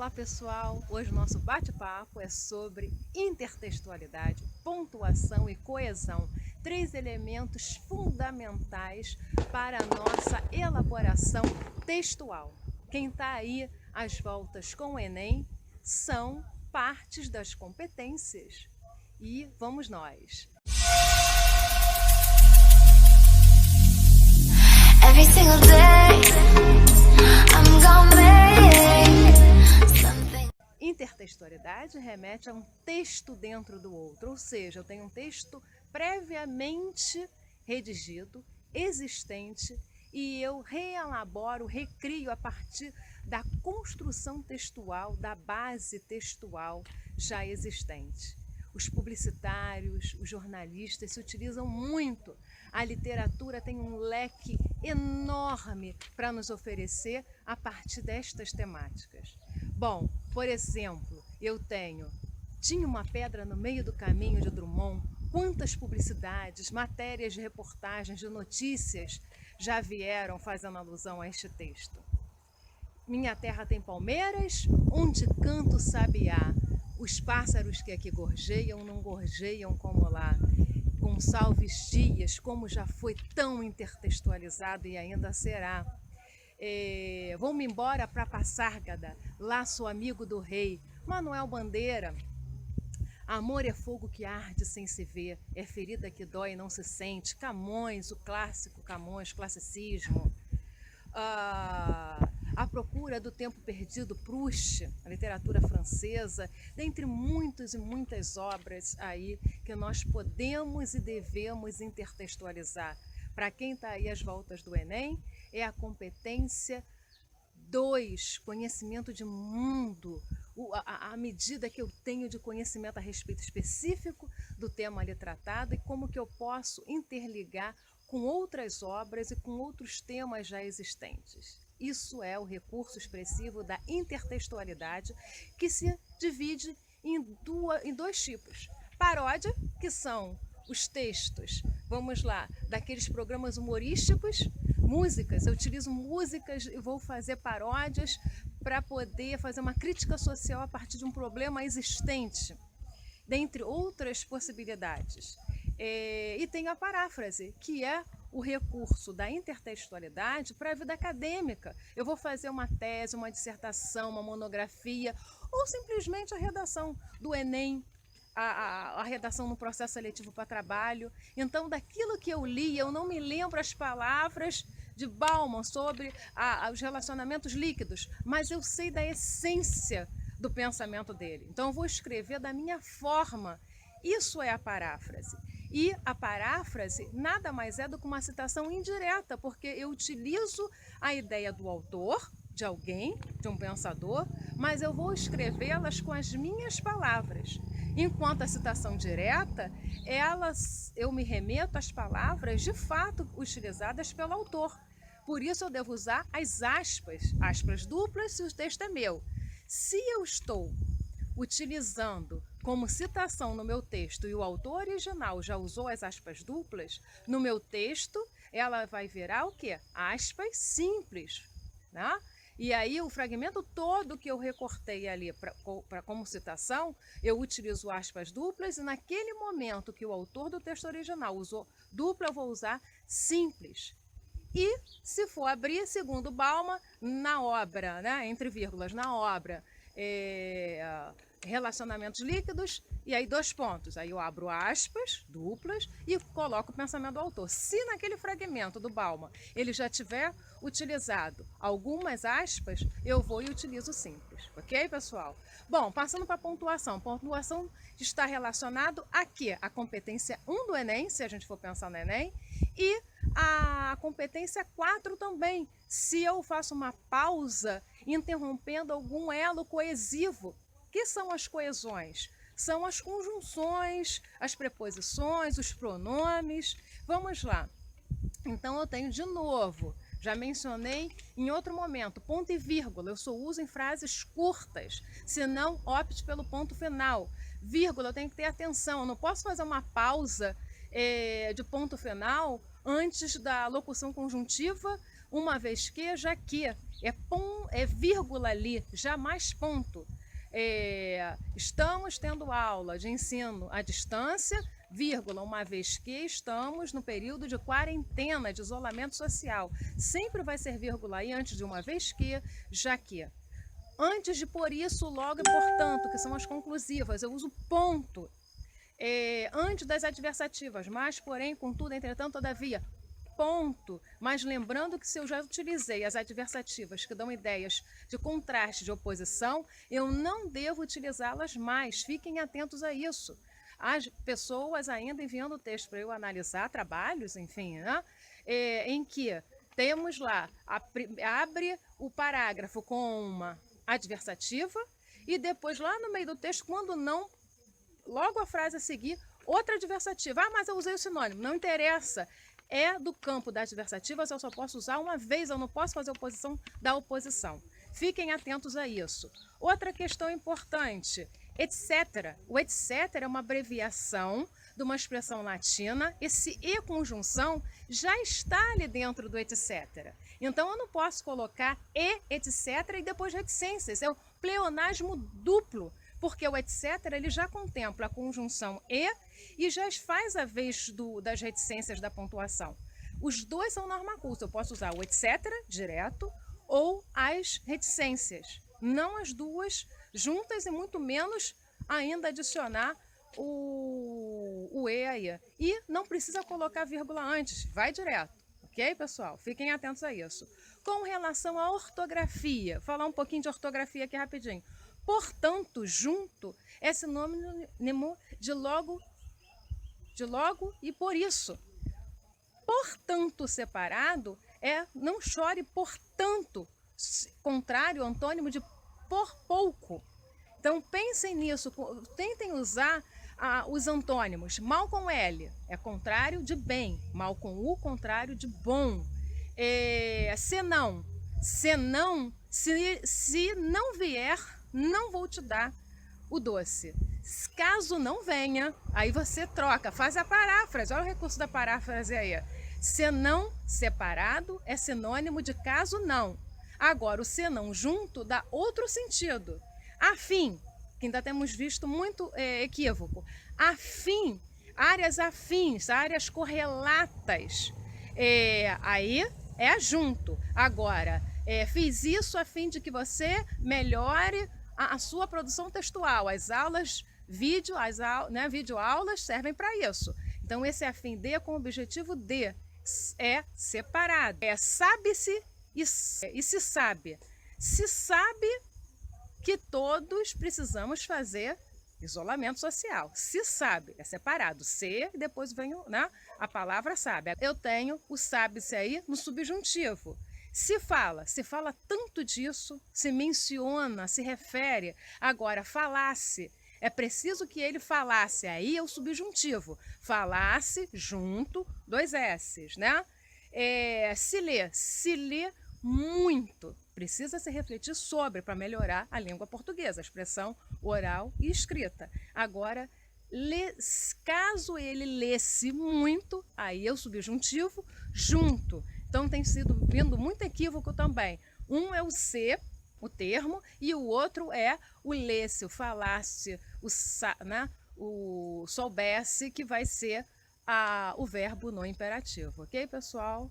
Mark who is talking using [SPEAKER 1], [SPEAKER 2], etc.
[SPEAKER 1] Olá pessoal, hoje o nosso bate-papo é sobre intertextualidade, pontuação e coesão, três elementos fundamentais para a nossa elaboração textual. Quem está aí às voltas com o Enem são partes das competências e vamos nós! Every single day, I'm gonna make something. Intertextualidade remete a um texto dentro do outro, ou seja, eu tenho um texto previamente redigido, existente, e eu reelaboro, recrio a partir da construção textual, da base textual já existente. Os publicitários, os jornalistas se utilizam muito. A literatura tem um leque enorme para nos oferecer a partir destas temáticas. Bom, por exemplo, tinha uma pedra no meio do caminho de Drummond. Quantas publicidades, matérias de reportagens, de notícias já vieram fazendo alusão a este texto? Minha terra tem palmeiras, onde canta o sabiá. Os pássaros que aqui gorjeiam não gorjeiam como lá. Gonçalves Dias, como já foi tão intertextualizado e ainda será. Vou-me embora para Passárgada, lá sou amigo do rei. Manuel Bandeira. Amor é fogo que arde sem se ver, é ferida que dói e não se sente. Camões, o clássico Camões, classicismo. A Procura do Tempo Perdido, Proust, a literatura francesa, dentre muitas e muitas obras aí que nós podemos e devemos intertextualizar. Para quem está aí às voltas do Enem, é a competência 2, conhecimento de mundo, a medida que eu tenho de conhecimento a respeito específico do tema ali tratado e como que eu posso interligar com outras obras e com outros temas já existentes. Isso é o recurso expressivo da intertextualidade, que se divide em dois tipos. Paródia, que são os textos, vamos lá, daqueles programas humorísticos, músicas, eu utilizo músicas e vou fazer paródias para poder fazer uma crítica social a partir de um problema existente, dentre outras possibilidades. E tem a paráfrase, que é o recurso da intertextualidade para a vida acadêmica. Eu vou fazer uma tese, uma dissertação, uma monografia, ou simplesmente a redação do Enem, a redação no processo seletivo para trabalho. Então, daquilo que eu li, eu não me lembro as palavras de Bauman sobre os relacionamentos líquidos, mas eu sei da essência do pensamento dele. Então, eu vou escrever da minha forma. Isso é a paráfrase. E a paráfrase nada mais é do que uma citação indireta, porque eu utilizo a ideia do autor, de alguém, de um pensador, mas eu vou escrevê-las com as minhas palavras. Enquanto a citação direta, eu me remeto às palavras de fato utilizadas pelo autor. Por isso eu devo usar as aspas duplas se o texto é meu. Se eu estou utilizando como citação no meu texto e o autor original já usou as aspas duplas, no meu texto ela vai virar o quê? Aspas simples, né? E aí o fragmento todo que eu recortei ali como citação, eu utilizo aspas duplas e naquele momento que o autor do texto original usou dupla, eu vou usar simples. E se for abrir, segundo Bauman, na obra, né, entre vírgulas, na obra, relacionamentos líquidos, e aí dois pontos. Aí eu abro aspas duplas e coloco o pensamento do autor. Se naquele fragmento do Bauman ele já tiver utilizado algumas aspas, eu vou e utilizo simples. Ok, pessoal? Bom, passando para a pontuação. Pontuação está relacionado a quê? A competência 1 do Enem, se a gente for pensar no Enem, e a competência 4 também, se eu faço uma pausa interrompendo algum elo coesivo. O que são as coesões? São as conjunções, as preposições, os pronomes. Vamos lá. Então eu tenho de novo, já mencionei em outro momento, ponto e vírgula, eu só uso em frases curtas, senão opte pelo ponto final. Vírgula, eu tenho que ter atenção, eu não posso fazer uma pausa de ponto final antes da locução conjuntiva, uma vez que, já que é vírgula ali, jamais ponto. Estamos tendo aula de ensino à distância, vírgula, uma vez que estamos no período de quarentena, de isolamento social. Sempre vai ser vírgula aí antes de uma vez que, já que. Antes de por isso, logo e portanto, que são as conclusivas, eu uso ponto. Antes das adversativas, mas, porém, contudo, entretanto, todavia, ponto. Mas lembrando que se eu já utilizei as adversativas que dão ideias de contraste, de oposição, eu não devo utilizá-las mais. Fiquem atentos a isso. As pessoas ainda enviando texto para eu analisar, trabalhos, enfim, né? Em que temos lá, abre o parágrafo com uma adversativa e depois lá no meio do texto, quando não, logo a frase a seguir, outra adversativa. Ah, mas eu usei o sinônimo. Não interessa. É do campo das adversativas, eu só posso usar uma vez, eu não posso fazer oposição da oposição. Fiquem atentos a isso. Outra questão importante, etc. O etc. é uma abreviação de uma expressão latina. Esse e conjunção já está ali dentro do etc. Então eu não posso colocar e etc. e depois reticências. É um pleonasmo duplo, porque o etc. ele já contempla a conjunção e já faz a vez das reticências da pontuação. Os dois são norma culta. Eu posso usar o etc. direto ou as reticências. Não as duas juntas e muito menos ainda adicionar o e aí. E não precisa colocar vírgula antes, vai direto. Ok, pessoal? Fiquem atentos a isso. Com relação à ortografia, falar um pouquinho de ortografia aqui rapidinho. Portanto, junto é sinônimo de logo e por isso. Portanto, separado é não chore, portanto, contrário, antônimo de por pouco. Então, pensem nisso, tentem usar os antônimos. Mal com L é contrário de bem, mal com U, contrário de bom. Senão, se não vier, não vou te dar o doce. Caso não venha, aí você troca, faz a paráfrase. Olha o recurso da paráfrase aí. Senão separado é sinônimo de caso não. Agora, o senão junto dá outro sentido. Afim, que ainda temos visto muito equívoco. Afim, áreas afins, áreas correlatas. Aí é junto. Agora, fiz isso a fim de que você melhore a sua produção textual. As aulas, videoaulas servem para isso. Então, esse afim de com o objetivo de é separado. Sabe-se e se sabe. Se sabe que todos precisamos fazer isolamento social. Se sabe, é separado. Se, e depois vem a palavra sabe. Eu tenho o sabe-se aí no subjuntivo. Se fala tanto disso, se menciona, se refere. Agora, falasse, é preciso que ele falasse, aí é o subjuntivo. Falasse junto, 2 S's, né? Se lê muito. Precisa se refletir sobre para melhorar a língua portuguesa, a expressão oral e escrita. Agora, caso ele lesse muito, aí é o subjuntivo junto. Então tem vindo muito equívoco também. Um é o ser, o termo, e o outro é o lesse, o falasse, o soubesse, que vai ser o verbo no imperativo. Ok, pessoal?